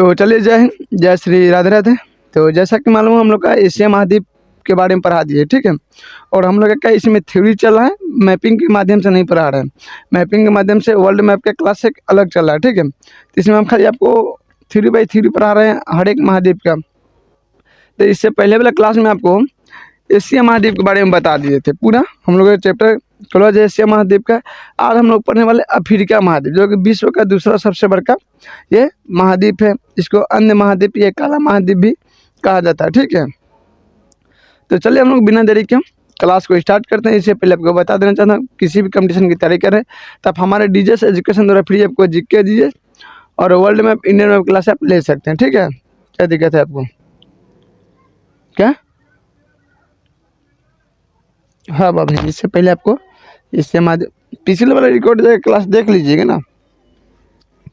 तो चलिए, जय हिंद, जय श्री राधे राधे। तो जैसा कि मालूम हम लोग का एशिया महाद्वीप के बारे में पढ़ा दिए, ठीक है। और हम लोग का इसमें थ्योरी चल रहा है, मैपिंग के माध्यम से नहीं पढ़ा रहे हैं। मैपिंग के माध्यम से वर्ल्ड मैप के क्लास से अलग चल रहा है, ठीक है। तो इसमें हम खाली आपको थ्योरी बाई थ्योरी पढ़ा रहे हैं हर एक महाद्वीप का। तो इससे पहले वाला क्लास में आपको एशिया महाद्वीप के बारे में बता दिए थे पूरा। हम लोग का चैप्टर क्लोज है एशिया महाद्वीप का। आज हम लोग पढ़ने वाले अफ्रीका महाद्वीप, जो कि विश्व का दूसरा सबसे बड़ा ये महाद्वीप है। इसको अन्य महाद्वीप या काला महाद्वीप भी कहा जाता है, ठीक है। तो चलिए हम लोग बिना देरी के क्लास को स्टार्ट करते हैं। इससे पहले आपको बता देना चाहता हूँ, किसी भी कंपटीशन की तैयारी करें तो आप हमारे डीजेस एजुकेशन द्वारा फ्री आपको जीके दीजिए और world map, Indian map class आप ले सकते हैं, ठीक है। क्या दिक्कत है आपको? क्या? हाँ बाबा, इससे पहले आपको इससे पिछले वाला रिकॉर्ड क्लास देख लीजिएगा ना,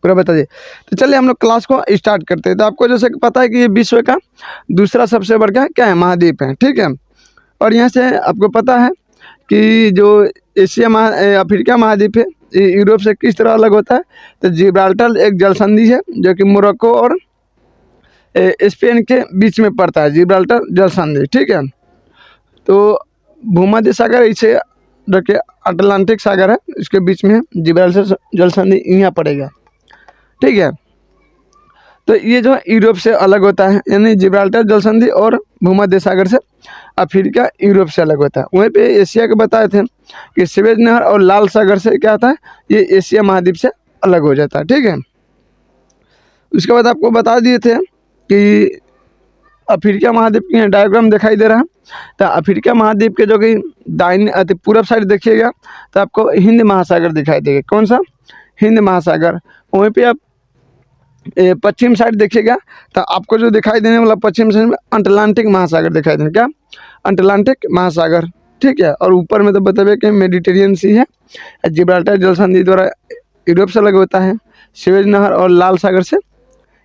पूरा बता दिए। तो चलिए हम लोग क्लास को स्टार्ट करते हैं। तो आपको जैसे पता है कि ये विश्व का दूसरा सबसे बड़ा क्या है, महाद्वीप है, ठीक है। और यहाँ से आपको पता है कि जो अफ्रीका महाद्वीप है, ये यूरोप से किस तरह अलग होता है। तो जिब्राल्टर एक जलसंधि है जो कि मोरक्को और स्पेन के बीच में पड़ता है, जिब्राल्टर जलसंधि, ठीक है। तो भूमध्य सागर इसे जो कि अटलांटिक सागर है, इसके बीच में जिब्राल्टर जलसंधि यहाँ पड़ेगा, ठीक है। तो ये जो यूरोप से अलग होता है, यानी जिब्राल्टर जलसंधि और भूमध्य सागर से अफ्रीका यूरोप से अलग होता है। वहीं पे एशिया के बताए थे कि स्वेज नहर और लाल सागर से क्या होता है, ये एशिया महाद्वीप से अलग हो जाता है, ठीक है। उसके बाद आपको बता दिए थे कि अफ्रीका महाद्वीप की डायग्राम दिखाई दे रहा है। तो अफ्रीका महाद्वीप के जो कि दाहिने पूरब साइड देखिएगा तो आपको हिंद महासागर दिखाई देगा। कौन सा? हिंद महासागर। वहीं पे आप पश्चिम साइड देखिएगा तो आपको जो दिखाई देने वाला पश्चिम साइड में अटलांटिक महासागर दिखाई देगा। क्या? अटलांटिक महासागर, ठीक है। और ऊपर में तो बताइए कि मेडिटेरियन सी है। जिब्राल्टर जलसंधि द्वारा यूरोप से अलग होता है, स्वेज नहर और लाल सागर से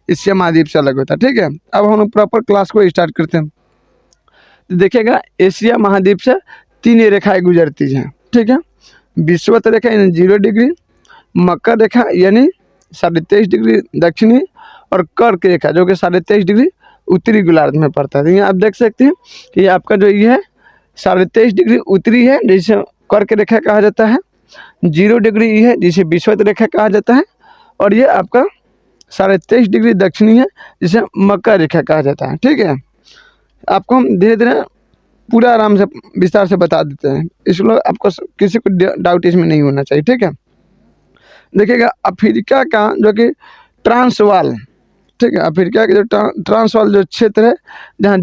एशिया महाद्वीप से अलग होता है, ठीक है। अब हम प्रॉपर क्लास को स्टार्ट करते हैं। तो देखिएगा एशिया महाद्वीप से 3 रेखाएं गुजरती हैं, ठीक है। विषुवत रेखा यानी 0 डिग्री, मकर रेखा यानी 23.5 डिग्री दक्षिणी, और कर्क रेखा जो कि 23.5 डिग्री उत्तरी गोलार्ध में पड़ता है। तो यहाँ आप देख सकते हैं कि आपका जो ये है 23.5 डिग्री उत्तरी है, जिसे कर्क रेखा कहा जाता है। 0 डिग्री ये है, जिसे विषुवत रेखा कहा जाता है। और ये आपका 23.5 डिग्री दक्षिणी है, जिसे मकर रेखा कहा जाता है, ठीक है। आपको हम धीरे धीरे पूरा आराम से विस्तार से बता देते हैं, इसलिए आपको किसी को डाउट इसमें नहीं होना चाहिए, ठीक है। देखिएगा अफ्रीका का जो कि ट्रांसवाल, ठीक है, अफ्रीका के जो ट्रांसवाल जो क्षेत्र है, जहाँ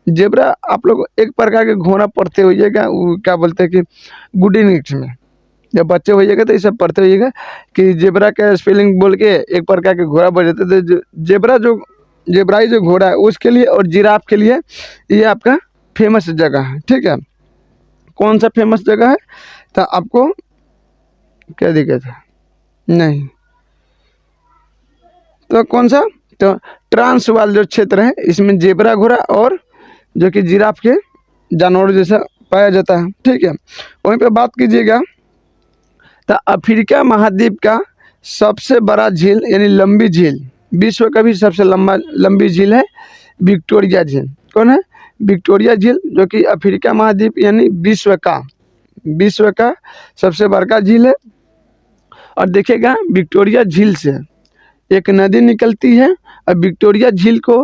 जेब्रा आप लोग एक प्रकार के घोड़ा पढ़ते होइएगा, वो क्या बोलते हैं कि गुड इंग्लिश में जब बच्चे होइएगा तो ये सब पढ़ते होइएगा कि जेब्रा का स्पेलिंग बोल के एक प्रकार के घोड़ा बोल जाते थे। जेब्राई जो घोड़ा है उसके लिए और जिराफ के लिए ये आपका फेमस जगह है, ठीक है। कौन सा फेमस जगह है? तो आपको क्या दिक्कत है? नहीं, तो कौन सा? तो ट्रांसवाल जो क्षेत्र है, इसमें जेब्रा घोड़ा और जो कि जिराफ के जानवर जैसा पाया जाता है, ठीक है। वहीं पे बात कीजिएगा तो अफ्रीका महाद्वीप का सबसे बड़ा झील यानी लंबी झील, विश्व का भी सबसे लंबी झील है विक्टोरिया झील। कौन है? विक्टोरिया झील, जो कि अफ्रीका महाद्वीप यानी विश्व का सबसे बड़ा झील है। और देखिएगा विक्टोरिया झील से एक नदी निकलती है और विक्टोरिया झील को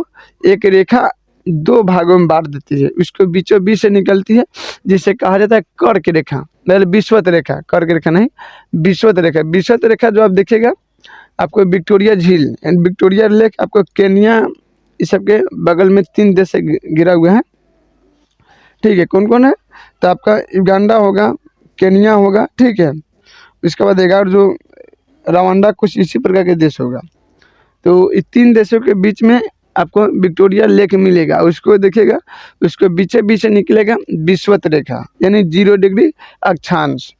एक रेखा 2 भागों में बांट देती है, उसको बीचों बीच से निकलती है, जिसे कहा जाता है कर्क रेखा, मतलब विषुवत रेखा। कर्क रेखा नहीं, विषुवत रेखा। विषुवत रेखा जो आप देखिएगा आपको विक्टोरिया झील एंड विक्टोरिया लेक आपको केन्या इस सब के बगल में 3 देश से घिरा हुआ है, ठीक है। कौन कौन है? तो आपका युगांडा होगा, केन्या होगा, ठीक है। इसके बाद 11 जो रवांडा, कुछ इसी प्रकार के देश होगा। तो इस 3 देशों के बीच में आपको विक्टोरिया लेक मिलेगा। उसको देखिएगा, उसको बीचे से निकलेगा विषुवत रेखा यानी 0 डिग्री अक्षांश,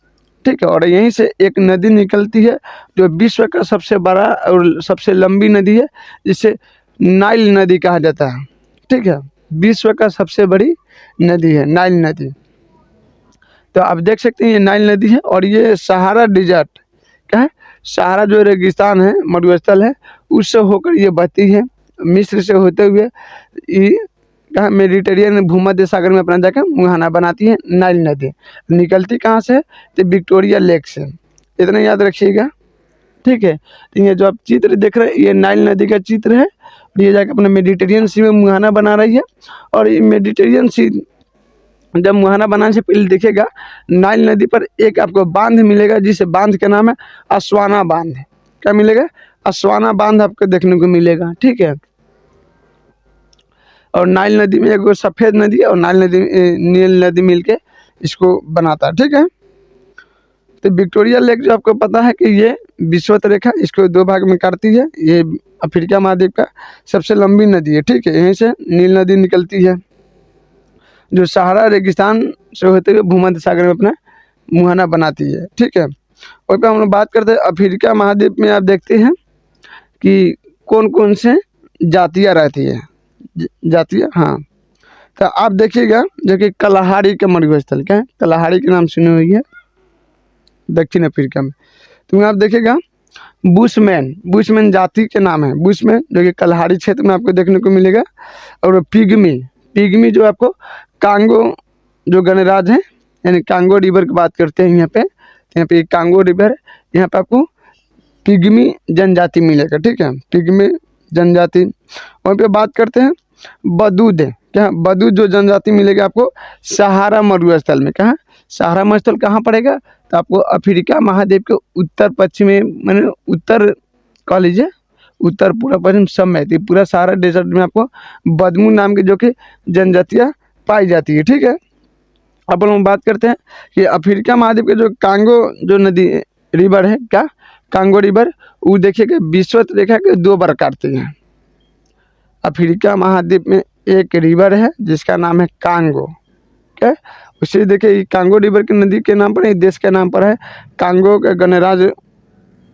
ठीक है। और यहीं से एक नदी निकलती है जो विश्व का सबसे बड़ा और सबसे लंबी नदी है, जिसे नाइल नदी कहा जाता है, ठीक है। विश्व का सबसे बड़ी नदी है नाइल नदी। तो आप देख सकते हैं ये नाइल नदी है। और ये सहारा डिजर्ट क्या है? सहारा जो रेगिस्तान है, मरुस्थल है, उससे होकर ये बहती है, मिस्र से होते हुए ये कहाँ मेडिटेरियन भूमध्य सागर में अपना जाकर मुहाना बनाती है नाइल नदी। निकलती कहाँ से, तो विक्टोरिया लेक से, इतना याद रखिएगा, ठीक है। तो ये जो आप चित्र देख रहे हैं ये नाइल नदी का चित्र है, ये जाकर अपना मेडिटेरियन सी में मुहाना बना रही है। और ये मेडिटेरियन सी जब मुहाना बनाने से पहले देखिएगा नाइल नदी पर एक आपको बांध मिलेगा, जिस बांध का नाम है अस्वाना बांध। क्या मिलेगा, अस्वाना बांध आपको देखने को मिलेगा, ठीक है। और नाइल नदी में एक सफ़ेद नदी और नील नदी मिलके इसको बनाता है, ठीक है। तो विक्टोरिया लेक जो आपको पता है कि ये विषुवत रेखा इसको 2 भाग में काटती है। ये अफ्रीका महाद्वीप का सबसे लंबी नदी है, ठीक है। यहीं से नील नदी निकलती है जो सहारा रेगिस्तान से होते हुए भूमध्य सागर में अपना मुहाना बनाती है, ठीक है। और पे हम लोग बात करते हैं अफ्रीका महाद्वीप में। आप देखते हैं कि कौन कौन से जातियाँ रहती है, जातियाँ, हाँ। तो आप देखिएगा जो कि कलाहारी का मरुस्थल, क्या है, कलाहारी के नाम सुने हुई है दक्षिण अफ्रीका में। तो आप देखिएगा बुशमैन जाति के नाम है, बुशमैन जो कि कलाहारी क्षेत्र में आपको देखने को मिलेगा। और पिग्मी जो आपको कांगो जो गणराज्य है, यानी कांगो रिवर की बात करते हैं यहाँ पे कांगो रिवर है, यहाँ पे आपको पिग्मी जनजाति मिलेगा, ठीक है, पिग्मी जनजाति। वहीं पे बात करते हैं बदूद, क्या बदूद जो जनजाति मिलेगा आपको सहारा मरुस्थल में। कहाँ सहारा मरुस्थल कहाँ पड़ेगा, तो आपको अफ्रीका महाद्वीप के उत्तर पश्चिम में, मैंने उत्तर कह लीजिए, उत्तर पूरा पश्चिम सब में, तो पूरा सहारा डेजर्ट में आपको बदमू नाम की जो कि जनजातियाँ पाई जाती है, ठीक है। अब हम बात करते हैं कि अफ्रीका महाद्वीप के जो कांगो जो नदी रिवर है, क्या कांगो रिवर, वो देखिएगा विषुवत रेखा के 2 बार काटती है। अफ्रीका महाद्वीप में एक रिवर है जिसका नाम है कांगो, क्या, उसे देखिए कांगो रिवर की नदी के नाम पर, देश के नाम पर है कांगो का गणराज्य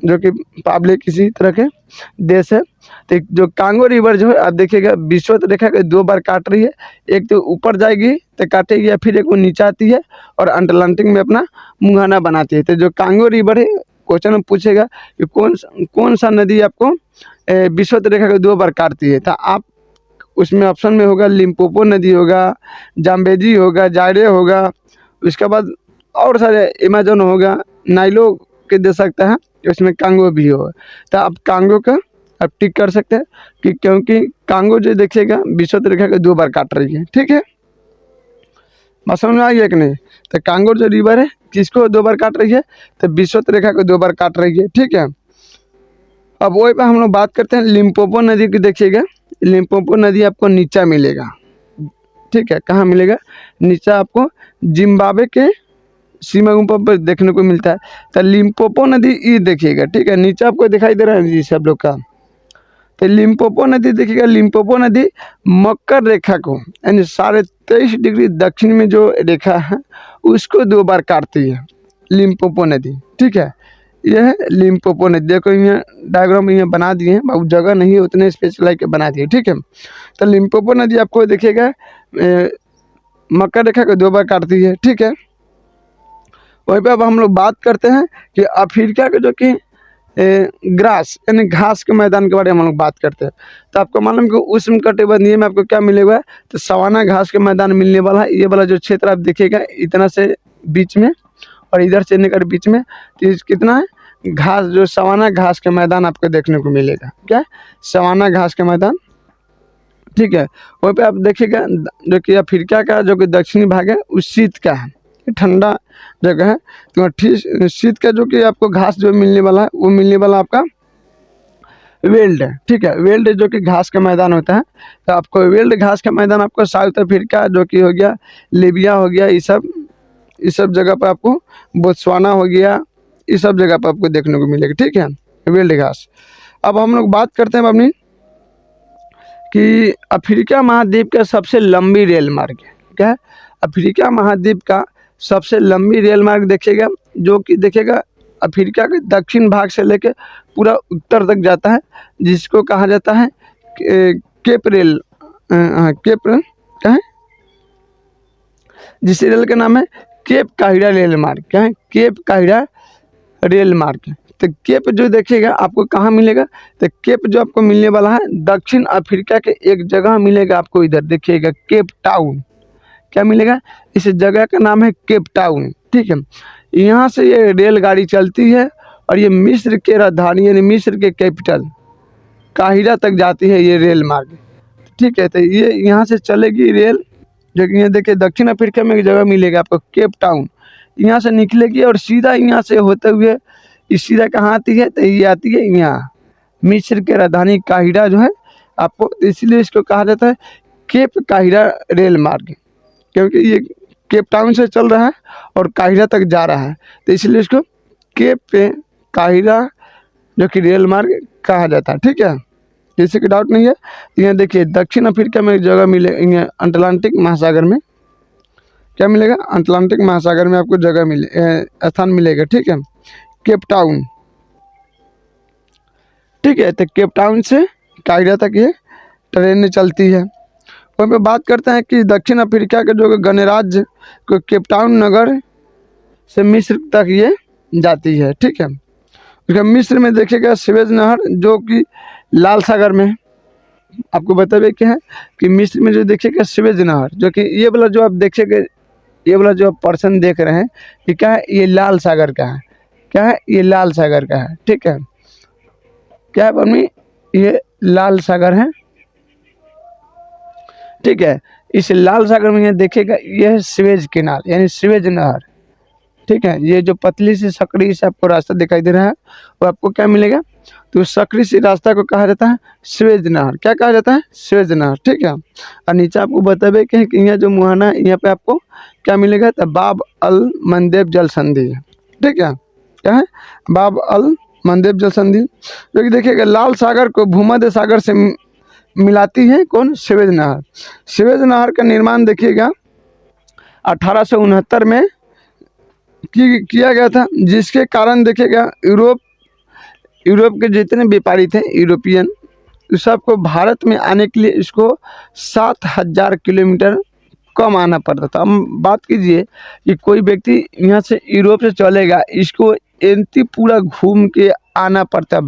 जो कि पाब्लिक किसी तरह के देश है। तो जो कांगो रिवर जो है आप देखिएगा विषुवत रेखा के 2 बार काट रही है, एक तो ऊपर जाएगी तो काटेगी या फिर एक वो नीचे आती है और अटलांटिक में अपना मुहाना बनाती है। तो जो कांगो रिवर है, क्वेश्चन में पूछेगा कि कौन सा नदी आपको विषुवत रेखा के 2 बार काटती है, तो आप उसमें ऑप्शन में होगा लिम्पोपो नदी होगा, जाम्बेजी होगा, जायरे होगा, उसके बाद और सारे अमेजन होगा, नाइलो के दे सकता है, उसमें कांगो भी हो। तो आप कांगो का आप टिक कर सकते हैं कि क्योंकि कांगो जो देखिएगा विषुवत रेखा के 2 बार काट रही है, ठीक है। बात समझ में आ गया कि नहीं। तो कांगो जो रिवर है किसको 2 बार काट रही है, तो विषुवत रेखा को 2 बार काट रही है, ठीक है। अब वही पर हम लोग बात करते हैं लिम्पोपो नदी की। देखिएगा लिम्पोपो नदी आपको नीचा मिलेगा, ठीक है, कहाँ मिलेगा, नीचा आपको जिम्बाब्वे के सीमा पर देखने को मिलता है। तो लिम्पोपो नदी ये देखिएगा, ठीक है, नीचे आपको दिखाई दे रहा है जी सब लोग का। तो लिम्पोपो नदी देखिएगा, लिम्पोपो नदी मकर रेखा को यानी 23.5 डिग्री दक्षिण में जो रेखा है उसको 2 बार काटती है लिम्पोपो नदी, ठीक है। यह है लिम्पोपो नदी। देखो यहाँ डायग्राम यहाँ बना दिए हैं, बहुत जगह नहीं है उतने स्पेशलाइज के बना दिए, ठीक है। तो लिम्पोपो नदी आपको देखिएगा मकर रेखा को 2 बार काटती है, ठीक है। वहीं पे अब हम लोग बात करते हैं कि अफ्रीका के जो कि ग्रास यानी घास के मैदान के बारे में हम लोग बात करते हैं। तो आपको मालूम कि उष्णकटिबंधीय में आपको क्या मिलेगा, तो सवाना घास के मैदान मिलने वाला है। ये वाला जो क्षेत्र आप देखिएगा इतना से बीच में और इधर से निकल बीच में, तो कितना है घास, जो सवाना घास के मैदान आपको देखने को मिलेगा, क्या सवाना घास के मैदान, ठीक है। वहीं पे आप देखिएगा जो कि अफ्रीका का जो कि दक्षिणी भाग है उस शीत का है, ठंडा जगह है। तो ठीक शीत का जो कि आपको घास जो मिलने वाला है वो मिलने वाला आपका वेल्ड है, ठीक है। वेल्ड जो कि घास का मैदान होता है, तो आपको वेल्ड घास का मैदान आपको साउथ अफ्रीका जो कि हो गया, लीबिया हो गया, इस सब जगह पर आपको, बोत्सवाना हो गया, इस सब जगह पर आपको देखने को मिलेगा, ठीक है, वेल्ड घास। अब हम लोग बात करते हैं अपनी कि अफ्रीका महाद्वीप का सबसे लंबी रेल मार्ग है, क्या है, अफ्रीका महाद्वीप का सबसे लंबी रेल मार्ग देखिएगा जो कि देखिएगा अफ्रीका के दक्षिण भाग से लेकर पूरा उत्तर तक जाता है, जिसको कहा जाता है केप रेल, केप क्या है, जिस रेल का नाम है केप काहिरा रेल मार्ग, क्या है, केप काहिरा रेल मार्ग। तो केप जो देखिएगा आपको कहाँ मिलेगा, तो केप जो आपको मिलने वाला है दक्षिण अफ्रीका के एक जगह मिलेगा आपको। इधर देखिएगा केप टाउन, क्या मिलेगा, इस जगह का नाम है केप टाउन। ठीक है, यहाँ से ये रेलगाड़ी चलती है और ये मिस्र के राजधानी यानी मिस्र के कैपिटल काहिरा तक जाती है ये रेल मार्ग। ठीक है, तो ये यहाँ से चलेगी रेल, जो कि ये देखिए दक्षिण अफ्रीका में एक जगह मिलेगा आपको केप टाउन। यहाँ से निकलेगी और सीधा यहाँ से होते हुए इस सीधा कहाँ आती है, तो ये आती है यहाँ मिस्र के राजधानी काहिरा जो है आपको, इसलिए इसको कहा जाता है केप काहिरा रेल मार्ग, क्योंकि ये केप टाउन से चल रहा है और काहिरा तक जा रहा है, तो इसलिए इसको केप पे काहिरा जो कि रेल मार्ग कहा जाता है। ठीक है, किसी की डाउट नहीं है। यहाँ देखिए दक्षिण अफ्रीका में एक जगह मिले, अटलांटिक महासागर में क्या मिलेगा, अटलांटिक महासागर में आपको जगह मिले स्थान मिलेगा। ठीक है, केप टाउन। ठीक है, तो केप टाउन से काहिरा तक ये ट्रेन चलती है। वहाँ पे बात करते हैं कि दक्षिण अफ्रीका के जो गणराज्य को केप टाउन नगर से मिस्र तक ये जाती है। ठीक है, उसका मिस्र में देखिएगा स्वेज नहर जो कि लाल सागर में, आपको बताइए क्या है कि मिस्र में जो देखिएगा स्वेज नहर, जो कि ये वाला जो आप देखिएगा, ये वाला जो आप पर्सन देख रहे हैं ये क्या है, ये लाल सागर का है। क्या है, ये लाल सागर का है। ठीक है, क्या है मम्मी, ये लाल सागर है। ठीक है, इस लाल सागर में ये देखिएगा ये है स्वेज केनाल यानी स्वेज नहर। ठीक है, ये जो पतली सी सकड़ी से आपको रास्ता दिखाई दे रहा है वो आपको क्या मिलेगा, तो सकड़ी सी रास्ता को कहा जाता है स्वेज नहर। क्या कहा जाता है, स्वेज नहर। ठीक है, और नीचे आपको बताबे कि यहाँ जो मुहाना है यहाँ पे आपको क्या मिलेगा, तो बाब अल मंदेब जल संधि। ठीक है, क्या है, बाब अल मंदेब जल संधि, जो कि देखिएगा लाल सागर को भूमध्य सागर से मिलाती है कौन, स्वेज नहर। स्वेज नहर का निर्माण देखिएगा 1869 में किया गया था, जिसके कारण देखिएगा यूरोप के जितने व्यापारी थे यूरोपियन, सबको भारत में आने के लिए इसको 7000 किलोमीटर कम आना पड़ता था। अब बात कीजिए कि कोई व्यक्ति यहाँ से यूरोप से चलेगा, इसको एंती पूरा घूम के आना पड़ता है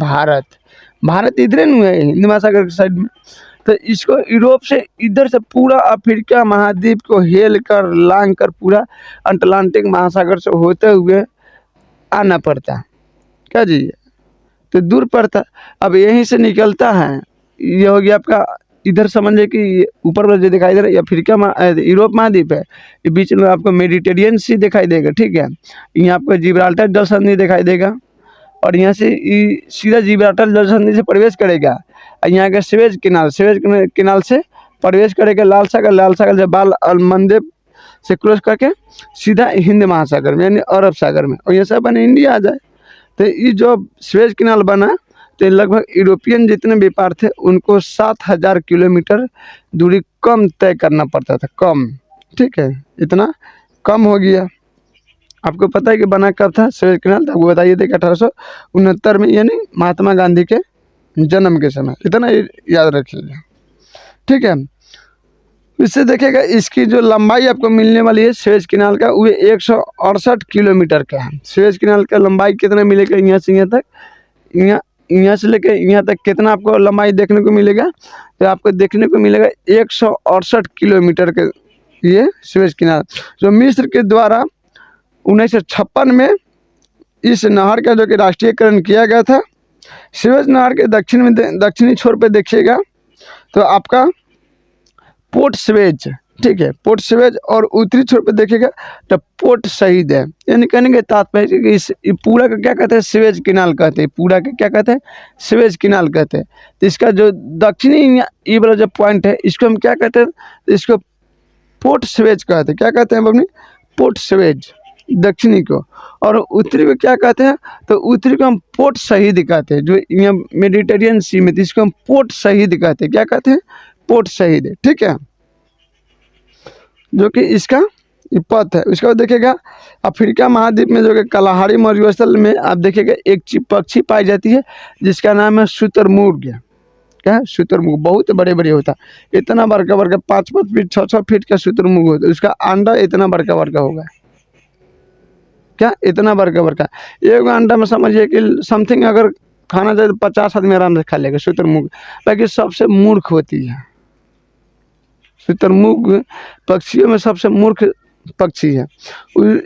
भारत इधर नहीं है हिंद महासागर के साइड में, तो इसको यूरोप से इधर से पूरा अफ्रीका महाद्वीप को हेल कर लांग कर पूरा अटलांटिक महासागर से होते हुए आना पड़ता। क्या जी, तो दूर पड़ता। अब यहीं से निकलता है, ये हो गया आपका, इधर समझिए कि ऊपर वाला जो दिखाई दे रहा है अफ्रीका यूरोप महाद्वीप है, ये बीच में आपको मेडिटेरियन सी दिखाई देगा। ठीक है, यहाँ आपको जिब्राल्टर जल संधि दिखाई देगा और यहाँ से सीधा जिब्राल्टर जल संधि से प्रवेश करेगा और यहाँ का स्वेज किनाल से प्रवेश करेगा लाल सागर जब बाल अल मंदेब से क्रॉस करके सीधा हिंद महासागर में यानी अरब सागर में, और ये सब बने इंडिया आ जाए। तो ये जो स्वेज किनाल बना, तो लगभग यूरोपियन जितने व्यापार थे उनको 7000 किलोमीटर दूरी कम तय करना पड़ता था, कम। ठीक है, इतना कम हो गया। आपको पता है कि बना कब था स्वेज किनाल, तो आपको बताइए थे कि 1869 में, यानी महात्मा गांधी के जन्म के समय, इतना याद रखिएगा। ठीक है, इससे देखिएगा इसकी जो लंबाई आपको मिलने वाली है स्वेज किनाल का, वो 168 किलोमीटर का है। स्वेज किनाल का लंबाई कितना मिलेगा, यहाँ से यहाँ तक, यहाँ से लेकर यहाँ तक कितना आपको लंबाई देखने को मिलेगा, तो आपको देखने को मिलेगा 168 किलोमीटर के ये स्वेज किनाल, जो मिस्र के द्वारा 1956 में इस नहर का जो कि राष्ट्रीयकरण किया गया था। स्वेज नहर के दक्षिणी छोर पे देखिएगा तो आपका पोर्ट स्वेज। ठीक है, पोर्ट स्वेज, और उत्तरी छोर पे देखिएगा तो पोर्ट शहीद है। यानी कहने के तात्पर्य कि इस पूरा का क्या कहते हैं, स्वेज किनाल कहते हैं, पूरा का क्या कहते हैं, स्वेज किनाल कहते हैं। तो इसका जो दक्षिणी ये वाला जो पॉइंट है इसको हम क्या कहते हैं, इसको पोर्ट स्वेज कहते हैं। क्या कहते हैं अपनी, पोर्ट स्वेज दक्षिणी को, और उत्तरी को क्या कहते हैं, तो उत्तरी को हम पोर्ट शहीद कहते हैं। जो यहाँ मेडिटेरियन सी में, इसको हम पोर्ट शहीद कहते हैं। क्या कहते हैं, पोर्ट शहीद। ठीक है, जो कि इसका पथ है। उसके बाद देखिएगा अफ्रीका महाद्वीप में जो कि कलाहारी मरुस्थल में आप देखिएगा एक पक्षी पाई जाती है जिसका नाम है शुतुरमुर्ग। क्या है, शुतुरमुर्ग बहुत बड़े बड़े होता है, इतना बड़का 5-5 फीट 6-6 फीट का शुतुरमुर्ग होता है। उसका अंडा इतना बड़का होगा। क्या इतना बड़का एक अंडा में समझिए कि समथिंग अगर खाना चाहिए तो 50 आदमी आराम से खा लेगा शुतुरमुर्ग। लेकिन सबसे मूर्ख होती है शुतुरमुर्ग, पक्षियों में सबसे मूर्ख पक्षी है।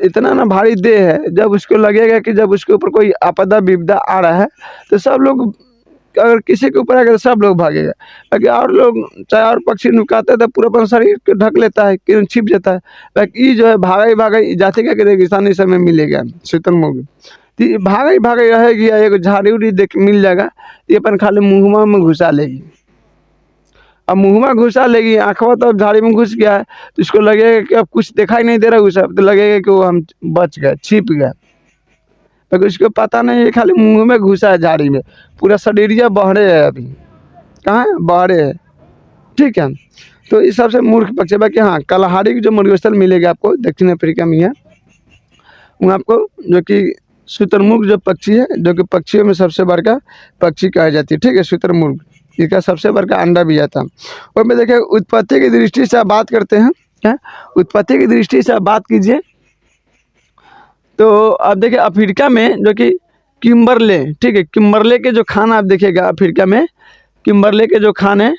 इतना ना भारी देह है, जब उसको लगेगा कि जब उसके ऊपर कोई आपदा विपदा आ रहा है तो सब लोग, अगर किसी के ऊपर आएगा तो सब लोग भागेगा। लेकिन और लोग चाहे और पक्षी नुकाते तो पूरा अपना शरीर को ढक लेता है कि छिप जाता है। लेकिन ये जो है भागा ही भागा जाते क्या रेगिस्तानी समय मिलेगा शुतुरमुर्ग, तो ये भागा ही भागा रहेगी, एक झाड़ी उड़ी देख मिल जाएगा, ये अपन खाली मुँहमा में घुसा लेगी। अब मुँहमा घुसा लेगी, आँखवा तो अब झाड़ी में घुस गया है, तो इसको लगेगा कि अब कुछ दिखाई नहीं दे रहा उसे, तो लगेगा कि वो हम बच गए, छिप गए। लेकिन उसको पता नहीं है खाली मुँह में घुसा है झाड़ी में, पूरा शरीरिया बहरे है, अभी कहाँ है, बहरे है। ठीक है, तो इस सबसे मूर्ख पक्षी। बाकी हाँ, कलहारी की जो मरुस्थल मिलेगा आपको दक्षिण अफ्रीका में है, वहाँ आपको जो कि शुतुरमुर्ग जो पक्षी है, जो कि पक्षियों में सबसे बड़का पक्षी कहा जाती है। ठीक है, शुतुरमुर्ग, इसका सबसे बड़का अंडा भी आता है। और मैं देखिए उत्पत्ति की दृष्टि से आप बात करते हैं, क्या उत्पत्ति की दृष्टि से आप बात कीजिए तो आप देखिए अफ्रीका में जो कि किम्बरले, ठीक है, किम्बरले के जो खान आप देखिएगा अफ्रीका में, किम्बरले के जो खान है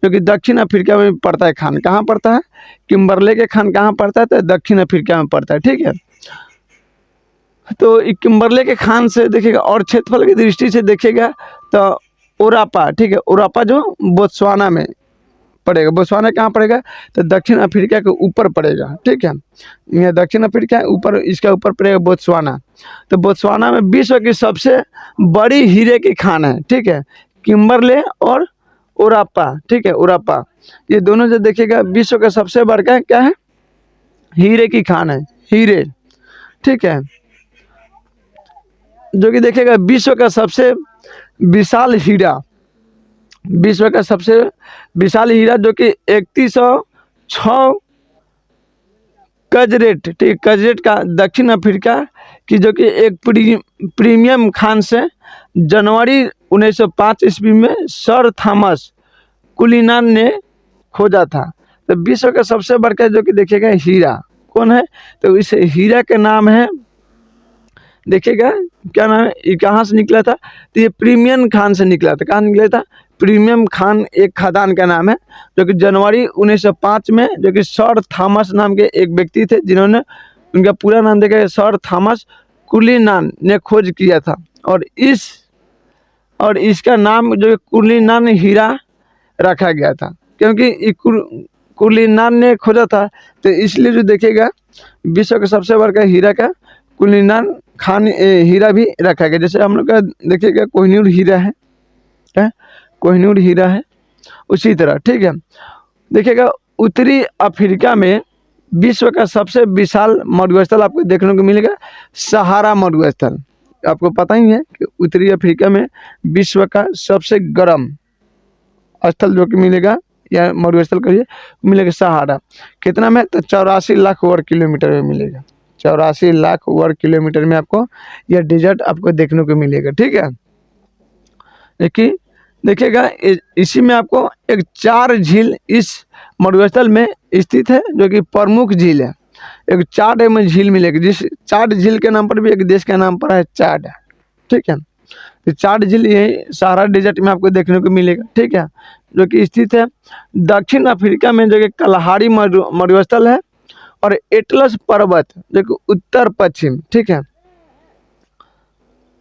जो कि दक्षिण अफ्रीका में पड़ता है। खान कहाँ पड़ता है, किम्बरले के खान कहाँ पड़ता है, तो दक्षिण अफ्रीका में पड़ता है। ठीक है, तो किम्बरले के खान से देखिएगा और क्षेत्रफल की दृष्टि से देखिएगा तो ओरापा, ठीक है, ओरापा जो बोत्सवाना में पड़ेगा। बोत्सवाना कहाँ पड़ेगा, तो दक्षिण अफ्रीका के ऊपर पड़ेगा। ठीक है, यह दक्षिण अफ्रीका ऊपर, इसका ऊपर पड़ेगा बोत्सवाना। तो बोत्सवाना में विश्व की सबसे बड़ी हीरे की खान है। ठीक है, किम्बरले और ओरापा। ठीक है, ओरापा, ये दोनों जो देखिएगा विश्व का सबसे बड़का क्या है, हीरे की खान है, हीरे। ठीक है, जो कि देखिएगा विश्व का सबसे विशाल हीरा, विश्व का सबसे विशाल हीरा जो कि 3106 कजरेट, ठीक, कजरेट का दक्षिण अफ्रीका की जो कि एक प्रीमियम खान से जनवरी 1905 ईस्वी में सर थॉमस कुलिनान ने खोजा था। तो विश्व का सबसे बड़का जो कि देखिएगा हीरा कौन है, तो इस हीरा का नाम है, देखिएगा क्या नाम है, ये कहाँ से निकला था, तो ये प्रीमियम खान से निकला था। कहाँ निकला था, प्रीमियम खान एक खदान का नाम है, जो कि जनवरी 1905 में जो कि सर थॉमस नाम के एक व्यक्ति थे, जिन्होंने, उनका पूरा नाम देखा सर थॉमस कुलिनान ने खोज किया था। और इसका नाम जो कुलिनान हीरा रखा गया था, क्योंकि कुलिनान ने खोजा था, तो इसलिए जो देखिएगा विश्व का सबसे बड़का हीरा का कुलिनान खान हीरा भी रखा गया। जैसे हम लोग का देखिएगा कोहिनूर हीरा है, क्या कोहिनूर हीरा है, उसी तरह। ठीक है, देखिएगा उत्तरी अफ्रीका में विश्व का सबसे विशाल मरुस्थल आपको देखने को मिलेगा, सहारा मरुस्थल। आपको पता ही है कि उत्तरी अफ्रीका में विश्व का सबसे गर्म स्थल जो कि मिलेगा या मरुस्थल करिए मिलेगा सहारा। कितना में, तो 84 लाख वर्ग किलोमीटर में मिलेगा। 84 लाख वर्ग किलोमीटर में आपको यह डेजर्ट आपको देखने को मिलेगा। ठीक है, देखिएगा इसी में आपको एक 4 झील इस मरुस्थल में स्थित है, जो कि प्रमुख झील है। एक चाड में झील मिलेगी, जिस चाड झील के नाम पर भी एक देश का नाम पड़ा है, चाड। ठीक है, तो चाड झील यही सहारा डेजर्ट में आपको देखने को मिलेगा। ठीक है, जो कि स्थित है दक्षिण अफ्रीका में, जो कि कलहारी मरुस्थल है, और एटलस पर्वत जो कि उत्तर पश्चिम। ठीक है,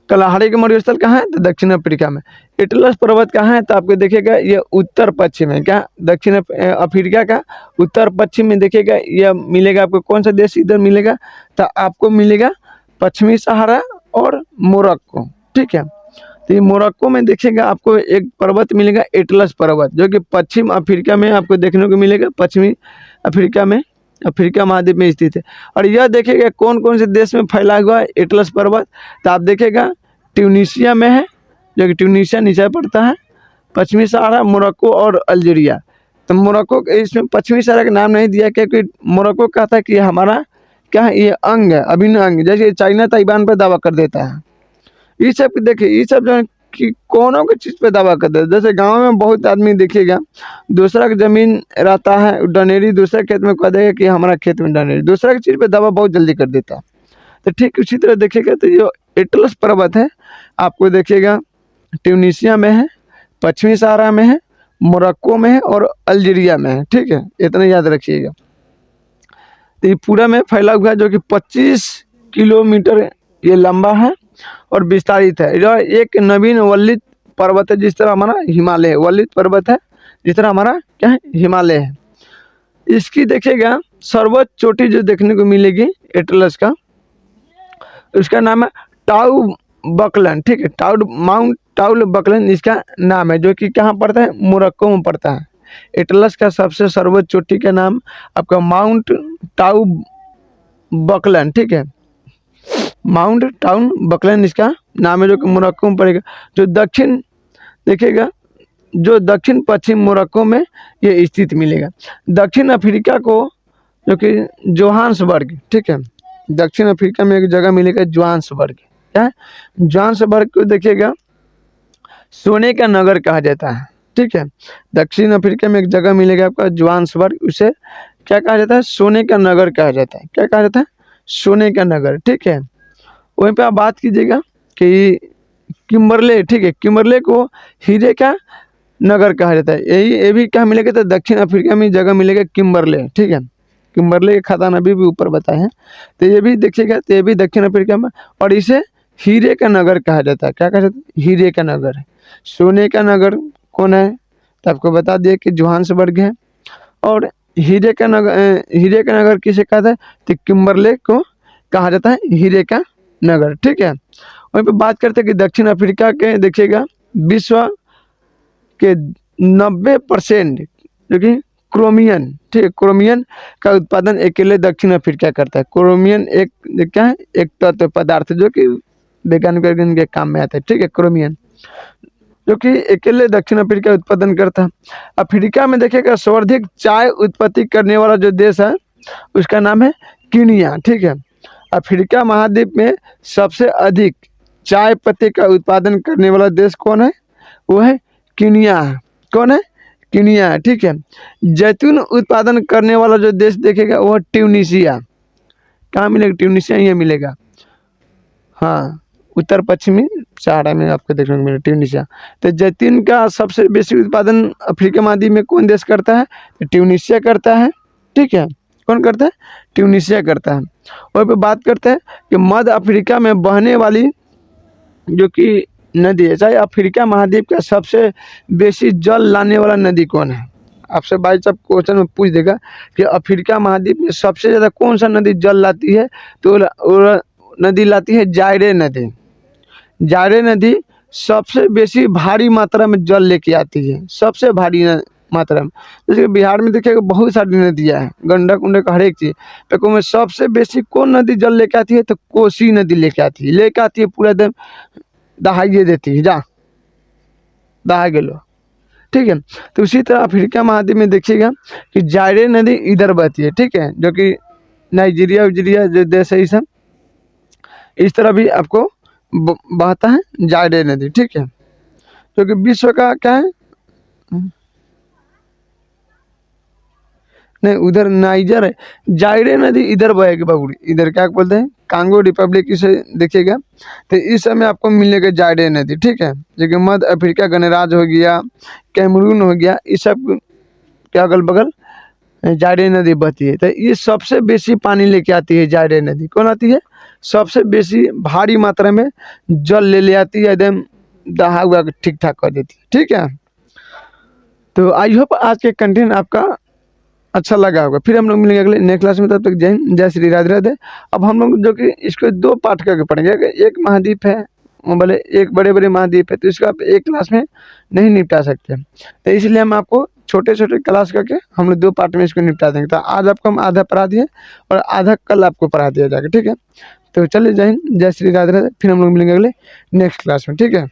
कलहारी का मरुस्थल कहाँ है, तो दक्षिण अफ्रीका में। एटलस पर्वत कहाँ है, तो आपको देखिएगा ये उत्तर पश्चिम है। क्या, दक्षिण अफ्रीका का उत्तर पश्चिम में देखिएगा यह मिलेगा आपको। कौन सा देश इधर मिलेगा, तो आपको मिलेगा पश्चिमी सहारा और मोरक्को। ठीक है, तो ये मोरक्को में देखिएगा आपको एक पर्वत मिलेगा, एटलस पर्वत, जो कि पश्चिम अफ्रीका में आपको देखने को मिलेगा, पश्चिमी अफ्रीका में, अफ्रीका महाद्वीप में स्थित है। और यह देखिएगा कौन कौन से देश में फैला हुआ है एटलस पर्वत, तो आप देखिएगा ट्यूनीशिया में है, जो कि ट्यूनीशिया नीचे पड़ता है, पश्चिमी सहारा, मोरक्को और अल्जीरिया। तो मोरक्को इसमें पश्चिमी सहारा का नाम नहीं दिया, क्योंकि मोरक्को कहता है कि हमारा क्या है, ये अंग है, अभिन्न अंग, जैसे चाइना ताइवान पर दावा कर देता है। ये सब देखिए, ये सब जो है कि कोनो की चीज़ पे दावा करते हैं। जैसे गांव में बहुत आदमी देखिएगा, दूसरा की जमीन रहता है डनेरी, दूसरे खेत में कह देगा कि हमारा खेत में डनेरी, दूसरा की चीज़ पे दावा बहुत जल्दी कर देता है। तो ठीक उसी तरह देखिएगा तो जो एटलस पर्वत है आपको देखिएगा ट्यूनीशिया में है, पश्चिमी सहारा में है, मोरक्को में है और अल्जीरिया में है। ठीक है, इतना याद रखिएगा। तो ये पूरा में फैला हुआ है जो कि 25 किलोमीटर ये लंबा है और विस्तारित है। यह एक नवीन वल्लित पर्वत है, जिस तरह हमारा हिमालय वल्लित पर्वत है, जिस तरह हमारा क्या है हिमालय है। इसकी देखिएगा सर्वोच्च चोटी जो देखने को मिलेगी एटलस का, उसका नाम है टाउ बकलन। ठीक है, माउंट टाउ बकलन इसका नाम है, जो कि कहाँ पड़ता है, मोरक्को में पड़ता है। एटलस का सबसे सर्वोच्च चोटी का नाम आपका माउंट टाउ बकलन। ठीक है, माउंट टाउन बकलन इसका नाम है, जो कि मोरक्को में पड़ेगा। जो दक्षिण देखिएगा, जो दक्षिण पश्चिम मोरक्को में ये स्थित मिलेगा। दक्षिण अफ्रीका को जो कि जोहान्सबर्ग, ठीक है, दक्षिण अफ्रीका में एक जगह मिलेगा जोहान्सबर्ग। क्या है, जोहान्सबर्ग को देखिएगा सोने का नगर कहा जाता है। ठीक है, दक्षिण अफ्रीका में एक जगह मिलेगा आपका जोहान्सबर्ग, उसे क्या कहा जाता है, सोने का नगर कहा जाता है। क्या कहा जाता है, सोने का नगर। ठीक है, वहीं पे आप बात कीजिएगा कि किम्बरले, ठीक है, किम्बरले को हीरे का नगर कहा जाता है। ये भी कहाँ मिलेगा, तो दक्षिण अफ्रीका में जगह मिलेगा किम्बरले। ठीक है, किम्बरले के खदान अभी भी ऊपर बताए हैं, तो ये भी देखिएगा, तो ये भी दक्षिण अफ्रीका में, और इसे हीरे का नगर कहा जाता है। क्या कहा जाता है, हीरे का नगर। सोने का नगर कौन है, तो आपको बता दिए कि जोहान्सबर्ग है। और हीरे का नगर किसे कहा जाता है, तो किम्बरले को कहा जाता है हीरे का नगर। ठीक है, वहीं पे बात करते हैं कि दक्षिण अफ्रीका के देखिएगा विश्व के 90% जो कि क्रोमियम, ठीक है, क्रोमियम का उत्पादन अकेले दक्षिण अफ्रीका करता है। क्रोमियम एक क्या है, एक तत्व पदार्थ जो कि वैज्ञानिक के काम में आता है। ठीक है, क्रोमियम जो कि अकेले दक्षिण अफ्रीका उत्पादन करता है। अफ्रीका में देखिएगा सर्वाधिक चाय उत्पत्ति करने वाला जो देश है उसका नाम है कीनिया। ठीक है, अफ्रीका महाद्वीप में सबसे अधिक चाय पत्ती का उत्पादन करने वाला देश कौन है, वो है कीनिया। कौन है, कीनिया। ठीक है, जैतून उत्पादन करने वाला जो देश देखेगा वो है ट्यूनीशिया। कहाँ मिलेगा, ट्यूनीशिया ही मिलेगा। हाँ, उत्तर पश्चिमी सहारा में आपको देखने को मिलेगा ट्यूनीशिया। तो जैतून का सबसे बेसी उत्पादन अफ्रीका महाद्वीप में कौन देश करता है, तो ट्यूनीशिया करता है। ठीक है, कौन करता है, ट्यूनीशिया करता है। वहीं पे बात करते हैं कि मध्य अफ्रीका में बहने वाली जो कि नदी है, चाहे अफ्रीका महाद्वीप का सबसे बेसी जल लाने वाला नदी कौन है। आपसे भाई साहब क्वेश्चन में पूछ देगा कि अफ्रीका महाद्वीप में सबसे ज़्यादा कौन सा नदी जल लाती है, तो वो नदी लाती है जायरे नदी। जायरे नदी सबसे बेसी भारी मात्रा में जल लेके आती है, सबसे भारी मात्रा में। जैसे कि बिहार में देखिएगा बहुत सारी नदियाँ हैं, गंडक उंडक हर एक चीज़, पेको में सबसे बेसी कौन नदी जल लेके आती है, तो कोसी नदी लेके आती है। लेके आती है पूरा एकदम दहाइए देती है, जा दहा गेलो। ठीक है, तो उसी तरह अफ्रीका महाद्वीप में देखिएगा कि जायरे नदी इधर बहती है। ठीक है, जो कि नाइजीरिया उजीरिया जो देश है, सब इस तरह भी आपको बहता है जायरे नदी। ठीक है, जो कि विश्व का क्या है, नहीं उधर नाइजर है, जायरे नदी इधर बहेगी बाबू, इधर क्या बोलते हैं, कांगो रिपब्लिक इसे देखिएगा। तो इस समय आपको मिलेगा जायरे नदी। ठीक है, जो कि मध्य अफ्रीका गणराज्य हो गया, कैमरून हो गया, इस सब के अगल बगल जायरे नदी बहती है। तो ये सबसे बेसी पानी लेके आती है जायरे नदी। कौन आती है, सबसे बेसी भारी मात्रा में जल ले आती है, एकदम दहा हुआ ठीक ठाक कर देती है। ठीक है, तो आई होप आज के कंटेंट आपका अच्छा लगा होगा। फिर हम लोग मिलेंगे अगले नेक्स्ट क्लास में, तब तक जय हिंद, जय श्री राधे राधे। अब हम लोग जो कि इसको 2 पार्ट करके पढ़ेंगे। एक महाद्वीप है, बोले एक बड़े बड़े महाद्वीप है, तो इसको आप एक क्लास में नहीं निपटा सकते, तो इसलिए हम आपको छोटे छोटे क्लास करके हम लोग 2 पार्ट में इसको निपटा देंगे। तो आज आपको हम आधा पढ़ा दिए और आधा कल आपको पढ़ा दिया जाएगा। ठीक है, तो चलिए जय हिंद, जय श्री राधे राधे। फिर हम लोग मिलेंगे अगले नेक्स्ट क्लास में। ठीक है।